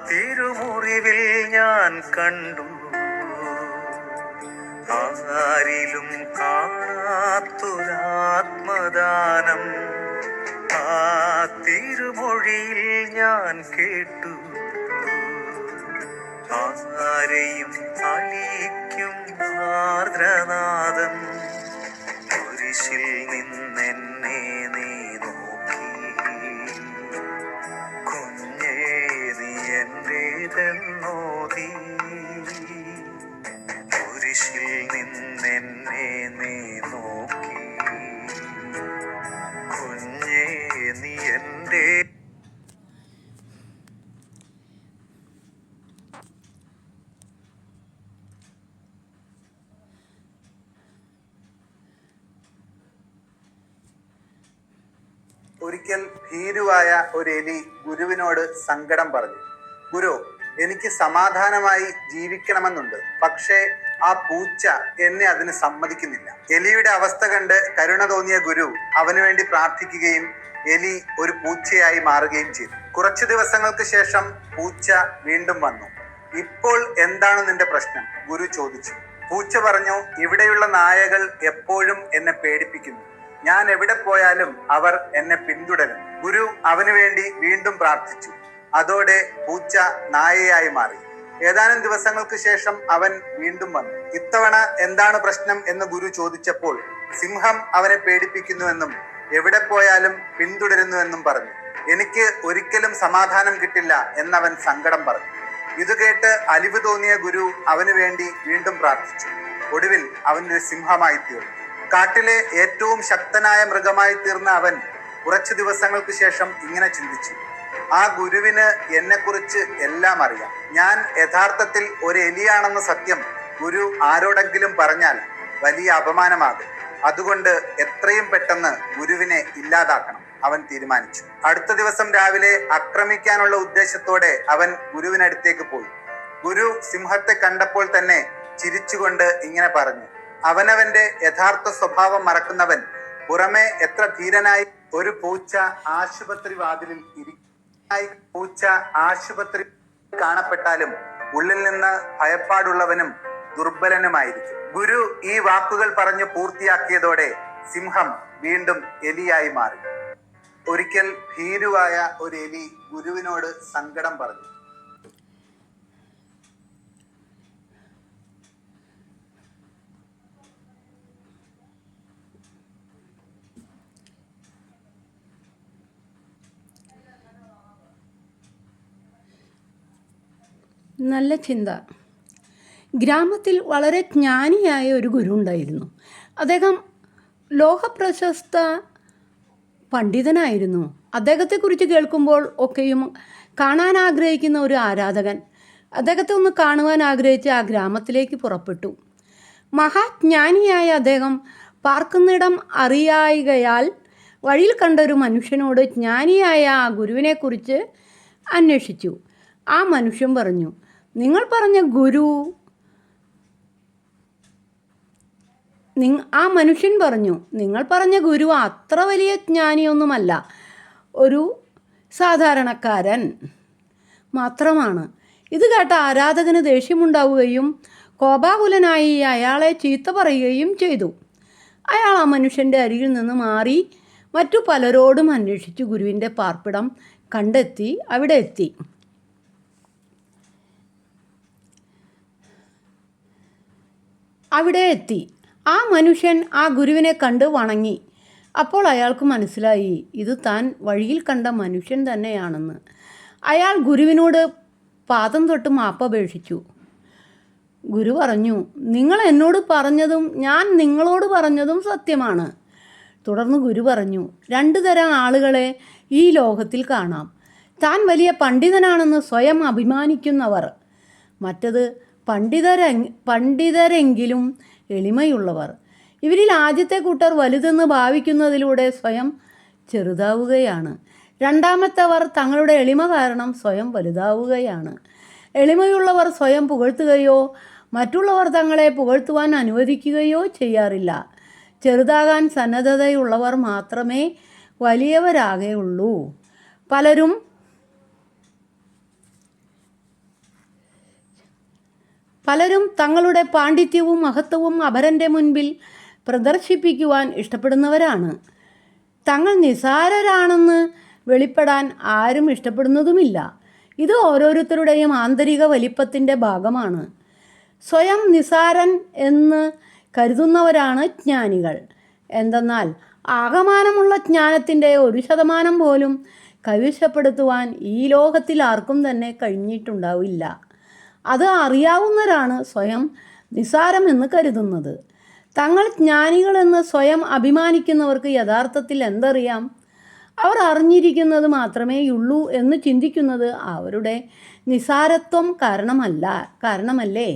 തിരുമുറിവിൽ ഞാൻ കണ്ടു ആരിലും കാണാത്തൊരാത്മദാനം. ആ തിരുമൊഴിയിൽ ഞാൻ കേട്ടു ആരെയും അലിയിക്കും ആർദ്രനാദം. കുരിശിൽ നിന്നെന്നെ നീ നോക്കി, കുഞ്ഞേ നീ എന്റേതെന്നോതി. കുരിശിൽ നിന്നെന്നെ നീ നോക്കി, കുഞ്ഞേ നീ എൻ്റെ. ഒരിക്കൽ ഭീരുവായ ഒരു എലി ഗുരുവിനോട് സങ്കടം പറഞ്ഞു. ഗുരു, എനിക്ക് സമാധാനമായി ജീവിക്കണമെന്നുണ്ട്, പക്ഷേ ആ പൂച്ച എന്നെ അതിന് സമ്മതിക്കുന്നില്ല. എലിയുടെ അവസ്ഥ കണ്ട് കരുണ തോന്നിയ ഗുരു അവന് വേണ്ടി പ്രാർത്ഥിക്കുകയും എലി ഒരു പൂച്ചയായി മാറുകയും ചെയ്തു. കുറച്ചു ദിവസങ്ങൾക്ക് ശേഷം പൂച്ച വീണ്ടും വന്നു. ഇപ്പോൾ എന്താണ് നിന്റെ പ്രശ്നം? ഗുരു ചോദിച്ചു. പൂച്ച പറഞ്ഞു, ഇവിടെയുള്ള നായകൾ എപ്പോഴും എന്നെ പേടിപ്പിക്കുന്നു. ഞാൻ എവിടെ പോയാലും അവർ എന്നെ പിന്തുടരും. ഗുരു അവന് വേണ്ടി വീണ്ടും പ്രാർത്ഥിച്ചു. അതോടെ പൂച്ച നായയായി മാറി. ഏതാനും ദിവസങ്ങൾക്ക് ശേഷം അവൻ വീണ്ടും വന്നു. ഇത്തവണ എന്താണ് പ്രശ്നം എന്ന് ഗുരു ചോദിച്ചപ്പോൾ സിംഹം അവനെ പേടിപ്പിക്കുന്നുവെന്നും എവിടെ പോയാലും പിന്തുടരുന്നുവെന്നും പറഞ്ഞു. എനിക്ക് ഒരിക്കലും സമാധാനം കിട്ടില്ല എന്നവൻ സങ്കടം പറഞ്ഞു. ഇത് കേട്ട് അലിവ് തോന്നിയ ഗുരു അവന് വേണ്ടി വീണ്ടും പ്രാർത്ഥിച്ചു. ഒടുവിൽ അവനൊരു സിംഹമായി തീർന്നു. കാട്ടിലെ ഏറ്റവും ശക്തനായ മൃഗമായി തീർന്ന അവൻ കുറച്ചു ദിവസങ്ങൾക്ക് ശേഷം ഇങ്ങനെ ചിന്തിച്ചു. ആ ഗുരുവിന് എന്നെക്കുറിച്ച് എല്ലാം അറിയാം. ഞാൻ യഥാർത്ഥത്തിൽ ഒരു എലിയാണെന്ന സത്യം ഗുരു ആരോടെങ്കിലും പറഞ്ഞാൽ വലിയ അപമാനമാകും. അതുകൊണ്ട് എത്രയും പെട്ടെന്ന് ഗുരുവിനെ ഇല്ലാതാക്കണം അവൻ തീരുമാനിച്ചു. അടുത്ത ദിവസം രാവിലെ ആക്രമിക്കാനുള്ള ഉദ്ദേശത്തോടെ അവൻ ഗുരുവിനടുത്തേക്ക് പോയി. ഗുരു സിംഹത്തെ കണ്ടപ്പോൾ തന്നെ ചിരിച്ചുകൊണ്ട് ഇങ്ങനെ പറഞ്ഞു. അവനവന്റെ യഥാർത്ഥ സ്വഭാവം മറക്കുന്നവൻ പുറമെ എത്ര ധീരനായി ഒരു പൂച്ച ആശുപത്രി വാതിലിൽ പൂച്ച ആശുപത്രി കാണപ്പെട്ടാലും ഉള്ളിൽ നിന്ന് ഭയപ്പാടുള്ളവനും ദുർബലനുമായിരിക്കും. ഗുരു ഈ വാക്കുകൾ പറഞ്ഞു പൂർത്തിയാക്കിയതോടെ സിംഹം വീണ്ടും എലിയായി മാറി. ഒരിക്കൽ ഭീരുവായ ഒരു എലി ഗുരുവിനോട് സങ്കടം പറഞ്ഞു. നല്ല ചിന്ത. ഗ്രാമത്തിൽ വളരെ ജ്ഞാനിയായ ഒരു ഗുരു ഉണ്ടായിരുന്നു. അദ്ദേഹം ലോകപ്രശസ്ത പണ്ഡിതനായിരുന്നു. അദ്ദേഹത്തെക്കുറിച്ച് കേൾക്കുമ്പോൾ ഒക്കെയും കാണാൻ ആഗ്രഹിക്കുന്ന ഒരു ആരാധകൻ അദ്ദേഹത്തെ ഒന്ന് കാണുവാൻ ആഗ്രഹിച്ച് ആ ഗ്രാമത്തിലേക്ക് പുറപ്പെട്ടു. മഹാജ്ഞാനിയായ അദ്ദേഹം പാർക്കുന്നിടം അറിയായികയാൽ വഴിയിൽ കണ്ട ഒരു മനുഷ്യനോട് ജ്ഞാനിയായ ആ ഗുരുവിനെക്കുറിച്ച് അന്വേഷിച്ചു. ആ മനുഷ്യൻ പറഞ്ഞു, നിങ്ങൾ പറഞ്ഞ ഗുരു നിങ്ങൾ പറഞ്ഞ ഗുരു അത്ര വലിയ ജ്ഞാനിയൊന്നുമല്ല, ഒരു സാധാരണക്കാരൻ മാത്രമാണ്. ഇത് കേട്ട ആരാധകന് ദേഷ്യമുണ്ടാവുകയും കോപാകുലനായി അയാളെ ചീത്ത പറയുകയും ചെയ്തു. അയാൾ ആ മനുഷ്യൻ്റെ അരികിൽ നിന്ന് മാറി മറ്റു പലരോടും അന്വേഷിച്ചു ഗുരുവിൻ്റെ പാർപ്പിടം കണ്ടെത്തി അവിടെ എത്തി. ആ മനുഷ്യൻ ആ ഗുരുവിനെ കണ്ട് വണങ്ങി. അപ്പോൾ അയാൾക്ക് മനസ്സിലായി ഇത് താൻ വഴിയിൽ കണ്ട മനുഷ്യൻ തന്നെയാണെന്ന്. അയാൾ ഗുരുവിനോട് പാദം തൊട്ട് മാപ്പപേക്ഷിച്ചു. ഗുരു പറഞ്ഞു, നിങ്ങൾ എന്നോട് പറഞ്ഞതും ഞാൻ നിങ്ങളോട് പറഞ്ഞതും സത്യമാണ്. തുടർന്ന് ഗുരു പറഞ്ഞു, 2 തരം ആളുകളെ ഈ ലോകത്തിൽ കാണാം. താൻ വലിയ പണ്ഡിതനാണെന്ന് സ്വയം അഭിമാനിക്കുന്നവർ, മറ്റത് പണ്ഡിതരെങ്കിലും എളിമയുള്ളവർ. ഇവരിൽ ആദ്യത്തെ കൂട്ടർ വലുതെന്ന് ഭാവിക്കുന്നതിലൂടെ സ്വയം ചെറുതാവുകയാണ്. രണ്ടാമത്തവർ തങ്ങളുടെ എളിമ കാരണം സ്വയം വലുതാവുകയാണ്. എളിമയുള്ളവർ സ്വയം പുകഴ്ത്തുകയോ മറ്റുള്ളവർ തങ്ങളെ പുകഴ്ത്തുവാൻ അനുവദിക്കുകയോ ചെയ്യാറില്ല. ചെറുതാകാൻ സന്നദ്ധതയുള്ളവർ മാത്രമേ വലിയവരാകുകയുള്ളൂ. പലരും പലരും തങ്ങളുടെ പാണ്ഡിത്യവും മഹത്വവും അപരൻ്റെ മുൻപിൽ പ്രദർശിപ്പിക്കുവാൻ ഇഷ്ടപ്പെടുന്നവരാണ്. തങ്ങൾ നിസാരരാണെന്ന് വെളിപ്പെടാൻ ആരും ഇഷ്ടപ്പെടുന്നതുമില്ല. ഇത് ഓരോരുത്തരുടെയും ആന്തരിക വലിപ്പത്തിൻ്റെ ഭാഗമാണ്. സ്വയം നിസാരൻ എന്ന് കരുതുന്നവരാണ് ജ്ഞാനികൾ. എന്തെന്നാൽ ആകമാനമുള്ള ജ്ഞാനത്തിൻ്റെ 1% പോലും കൈവശപ്പെടുത്തുവാൻ ഈ ലോകത്തിൽ ആർക്കും തന്നെ കഴിഞ്ഞിട്ടുണ്ടാവില്ല. അത് അറിയാവുന്നവരാണ് സ്വയം നിസാരമെന്ന് കരുതുന്നത്. തങ്ങൾ ജ്ഞാനികളെന്ന് സ്വയം അഭിമാനിക്കുന്നവർക്ക് യഥാർത്ഥത്തിൽ എന്തറിയാം? അവർ അറിഞ്ഞിരിക്കുന്നത് മാത്രമേയുള്ളൂ എന്ന് ചിന്തിക്കുന്നത് അവരുടെ നിസാരത്വം കാരണമല്ലേ?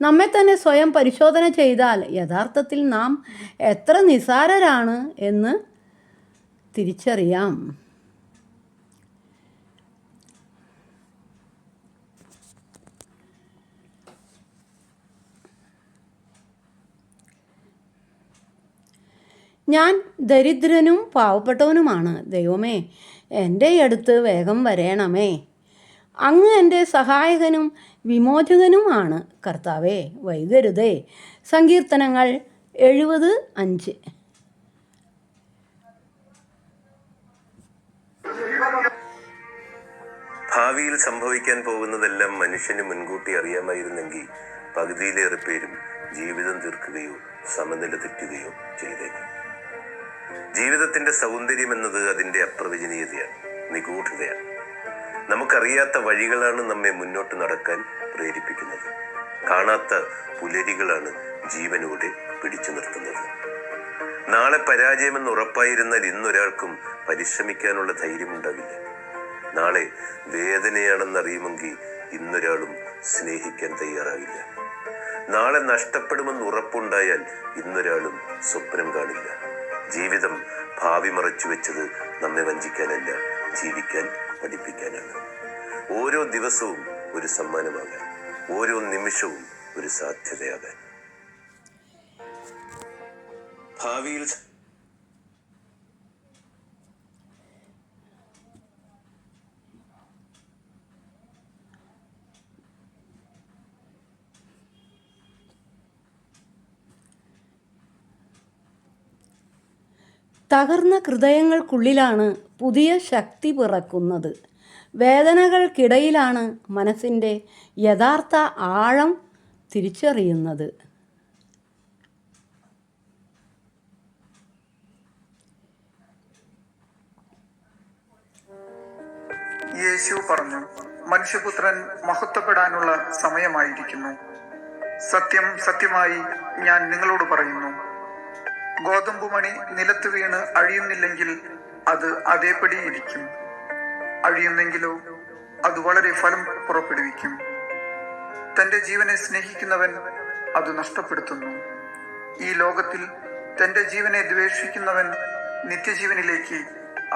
നമ്മെ തന്നെ സ്വയം പരിശോധന ചെയ്താൽ യഥാർത്ഥത്തിൽ നാം എത്ര നിസാരരാണ് എന്ന് തിരിച്ചറിയാം. ഞാൻ ദരിദ്രനും പാവപ്പെട്ടവനുമാണ്. ദൈവമേ, എൻ്റെ അടുത്ത് വേഗം വരേണമേ. അങ്ങ് എൻ്റെ സഹായകനും വിമോചകനുമാണ്. കർത്താവേ, വൈകരുതേ. സങ്കീർത്തനങ്ങൾ 70:5. ഭാവിയിൽ സംഭവിക്കാൻ പോകുന്നതെല്ലാം മനുഷ്യന് മുൻകൂട്ടി അറിയാമായിരുന്നെങ്കിൽ പകുതിയിലേറെ പേരും ജീവിതം തീർക്കുകയോ സമനില തെറ്റുകയോ ചെയ്തേക്കും. ജീവിതത്തിന്റെ സൗന്ദര്യം എന്നത് അതിന്റെ അപ്രവചനീയതയാണ്, നിഗൂഢതയാണ്. നമുക്കറിയാത്ത വഴികളാണ് നമ്മെ മുന്നോട്ട് നടക്കാൻ പ്രേരിപ്പിക്കുന്നത്. കാണാത്ത പുലരികളാണ് ജീവനോടെ പിടിച്ചു നിർത്തുന്നത്. നാളെ പരാജയമെന്ന് ഉറപ്പായിരുന്നാൽ ഇന്നൊരാൾക്കും പരിശ്രമിക്കാനുള്ള ധൈര്യമുണ്ടാവില്ല. നാളെ വേദനയാണെന്നറിയുമെങ്കിൽ ഇന്നൊരാളും സ്നേഹിക്കാൻ തയ്യാറാകില്ല. നാളെ നഷ്ടപ്പെടുമെന്ന് ഉറപ്പുണ്ടായാൽ ഇന്നൊരാളും സ്വപ്നം കാണില്ല. ജീവിതം ഭാവി മറച്ചു വെച്ചത് നമ്മെ വഞ്ചിക്കാനല്ല, ജീവിക്കാൻ പഠിപ്പിക്കാനാണ്. ഓരോ ദിവസവും ഒരു സമ്മാനമാകാൻ, ഓരോ നിമിഷവും ഒരു സാധ്യതയാകാൻ. ഭാവിയിൽ തകർന്ന ഹൃദയങ്ങൾക്കുള്ളിലാണ് പുതിയ ശക്തി പിറക്കുന്നത്. വേദനകൾക്കിടയിലാണ് മനസ്സിൻ്റെ യഥാർത്ഥ ആഴം തിരിച്ചറിയുന്നത്. യേശു പറഞ്ഞു, മനുഷ്യപുത്രൻ മഹത്വപ്പെടാനുള്ള സമയമായിരിക്കുന്നു. സത്യം സത്യമായി ഞാൻ നിങ്ങളോട് പറയുന്നു, ഗോതമ്പുമണി നിലത്ത് വീണ് അഴിയുന്നില്ലെങ്കിൽ അത് അതേപടി ഇരിക്കും. അഴിയുന്നെങ്കിലോ അത് വളരെ ഫലം പുറപ്പെടുവിക്കും. തൻ്റെ ജീവനെ സ്നേഹിക്കുന്നവൻ അത് നഷ്ടപ്പെടുത്തുന്നു. ഈ ലോകത്തിൽ തൻ്റെ ജീവനെ ദ്വേഷിക്കുന്നവൻ നിത്യജീവനിലേക്ക്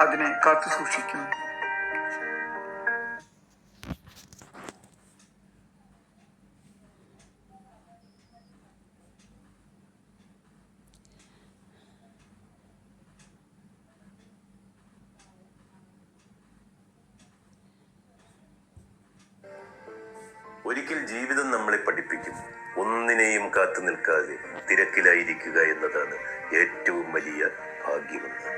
അതിനെ കാത്തുസൂക്ഷിക്കും. ഒരിക്കൽ ജീവിതം നമ്മളെ പഠിപ്പിക്കും, ഒന്നിനെയും കാത്തു നിൽക്കാതെ തിരക്കിലായിരിക്കുക എന്നതാണ് ഏറ്റവും വലിയ ഭാഗ്യമെന്ന്.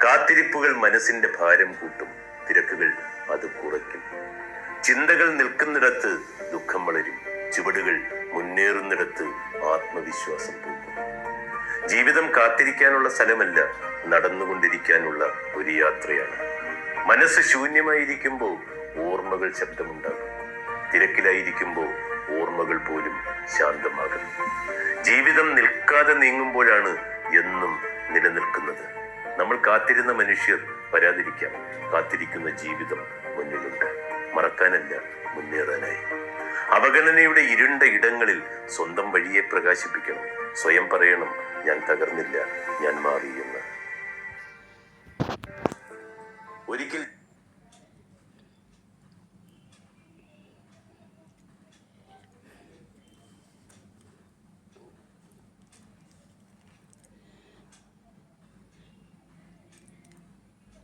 കാത്തിരിപ്പുകൾ മനസ്സിന്റെ ഭാരം കൂട്ടും, തിരക്കുകൾ അത് കുറയ്ക്കും. ചിന്തകൾ നിൽക്കുന്നിടത്ത് ദുഃഖം വളരും, ചുവടുകൾ മുന്നേറുന്നിടത്ത് ആത്മവിശ്വാസം പൂക്കും. ജീവിതം കാത്തിരിക്കാനുള്ള സ്ഥലമല്ല, നടന്നുകൊണ്ടിരിക്കാനുള്ള ഒരു യാത്രയാണ്. മനസ്സ് ശൂന്യമായിരിക്കുമ്പോൾ ഓർമ്മകൾ ശബ്ദമുണ്ടാകും. തിരക്കിലായിരിക്കുമ്പോൾ ഓർമ്മകൾ പോലും ശാന്തമാകും. ജീവിതം നിൽക്കാതെ നീങ്ങുമ്പോഴാണ് എന്നും നിലനിൽക്കുന്നത്. നമ്മൾ കാത്തിരുന്ന മനുഷ്യർ വരാതിരിക്കാം. കാത്തിരിക്കുന്ന ജീവിതം മുന്നിലുണ്ട്, മറക്കാനല്ല, മുന്നേറാനായി. അവഗണനയുടെ ഇരുണ്ട ഇടങ്ങളിൽ സ്വന്തം വഴിയെ പ്രകാശിപ്പിക്കണം. സ്വയം പറയണം, ഞാൻ തകർന്നില്ല, ഞാൻ മാറി എന്ന്. ഒരിക്കൽ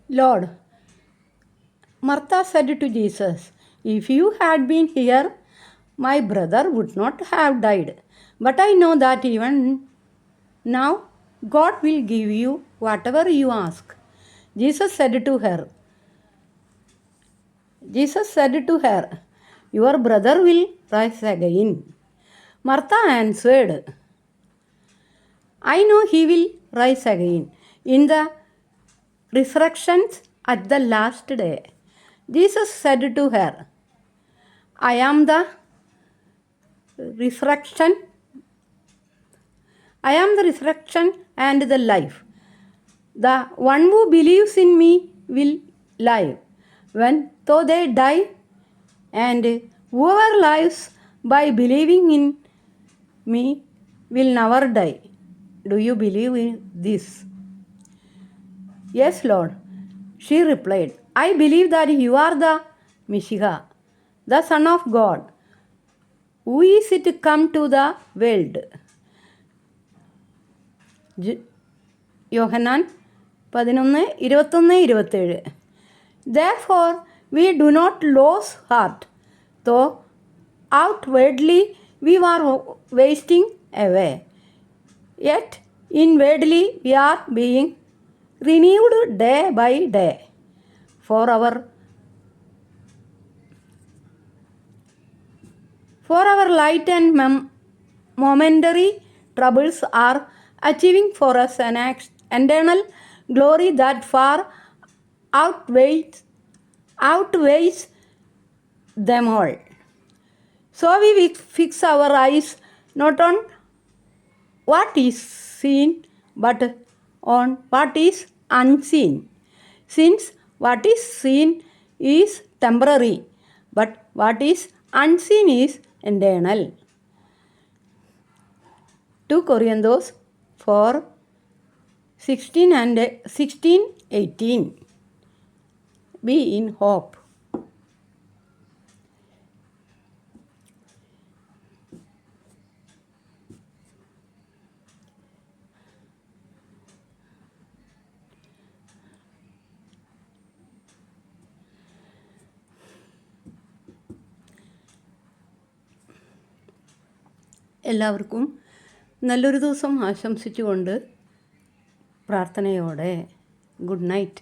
Lord, Martha said to Jesus, "If you had been here, my brother would not have died. But I know that even now God will give you whatever you ask. Jesus said to her, Your brother will rise again. Martha answered, I know he will rise again in the resurrections at the last day. Jesus said to her, I am the resurrection. I am the resurrection and the life. The one who believes in me will live when though they die, and whoever lives by believing in me will never die. Do you believe in this? Yes, Lord, she replied. I believe that you are the Messiah, the Son of God, who is to come to the world. Yohannan 11:21-27. Therefore we do not lose heart, though outwardly we are wasting away, yet inwardly we are being renewed day by day. For our light and momentary troubles are achieving for us an eternal glory that far outweighs them all. So we fix our eyes not on what is seen, but on what is unseen. Since what is seen is temporary, but what is unseen is eternal. 2 Corinthians 4:16-18. Be in hope. എല്ലാവർക്കും നല്ലൊരു ദിവസം ആശംസിച്ചുകൊണ്ട് പ്രാർത്ഥനയോടെ good night.